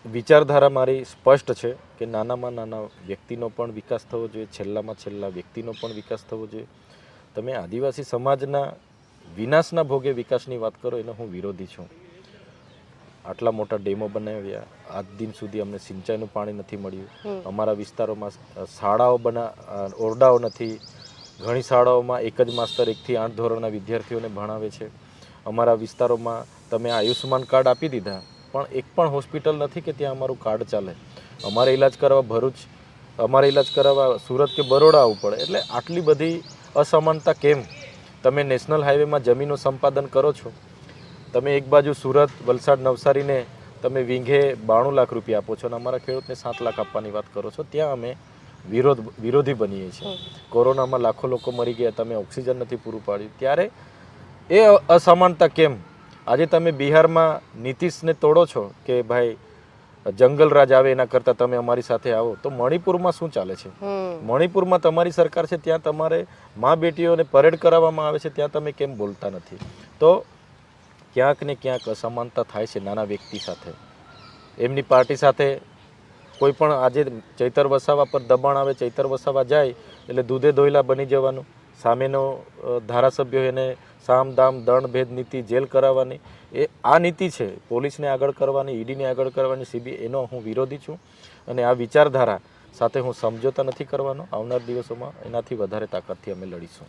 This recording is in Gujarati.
વિચારધારા મારી સ્પષ્ટ છે કે નાનામાં નાના વ્યક્તિનો પણ વિકાસ થવો જોઈએ, છેલ્લામાં છેલ્લા વ્યક્તિનો પણ વિકાસ થવો જોઈએ. તમે આદિવાસી સમાજના વિનાશના ભોગે વિકાસની વાત કરો એનો હું વિરોધી છું. આટલા મોટા ડેમો બનાવ્યા, આજ દિન સુધી અમને સિંચાઈનું પાણી નથી મળ્યું. અમારા વિસ્તારોમાં શાળાઓ ઓરડાઓ નથી. ઘણી શાળાઓમાં એક જ માસ્તર 1 થી 8 ધોરણના વિદ્યાર્થીઓને ભણાવે છે. અમારા વિસ્તારોમાં તમે આયુષ્યમાન કાર્ડ આપી દીધા, પણ એક પણ હોસ્પિટલ નથી કે ત્યાં અમારું કાર્ડ ચાલે. અમારે ઈલાજ કરવા ભરૂચ, અમારે ઈલાજ કરાવવા સુરત કે બરોડા આવવું પડે. એટલે આટલી બધી અસમાનતા કેમ? તમે નેશનલ હાઈવેમાં જમીનો સંપાદન કરો છો, તમે એક બાજુ સુરત, વલસાડ, નવસારીને તમે વીંઘે 92 લાખ રૂપિયા આપો છો અને અમારા ખેડૂતને 7 લાખ આપવાની વાત કરો છો. ત્યાં અમે વિરોધી બનીએ છીએ. કોરોનામાં લાખો લોકો મરી ગયા, તમે ઓક્સિજન નથી પૂરું પાડ્યું. ત્યારે એ અસમાનતા કેમ? આજે તમે બિહારમાં નીતિશને તોડો છો કે ભાઈ જંગલ રાજ આવે એના કરતાં તમે અમારી સાથે આવો. તો મણિપુરમાં શું ચાલે છે? મણિપુરમાં તમારી સરકાર છે, ત્યાં તમારે મા બેટીઓને પરેડ કરાવવામાં આવે છે, ત્યાં તમે કેમ બોલતા નથી? તો ક્યાંક ને ક્યાંક અસમાનતા થાય છે નાના વ્યક્તિ સાથે. એમની પાર્ટી સાથે કોઈ પણ આજે ચૈતર વસાવા પર દબાણ આવે, ચૈતર વસાવા જાય એટલે દૂધે દોયલા બની જવાનું. સામેનો ધારાસભ્યો એને સામ દામ દંડ ભેદ નીતિ જેલ કરાવવાની, એ આ નીતિ છે. પોલીસને આગળ કરવાની, ઈડીને આગળ કરવાની, સીબીઆઈ, એનો હું વિરોધી છું. અને આ વિચારધારા સાથે હું સમજોતા નથી કરવાનો. આવનાર દિવસોમાં એનાથી વધારે તાકાતથી અમે લડીશું.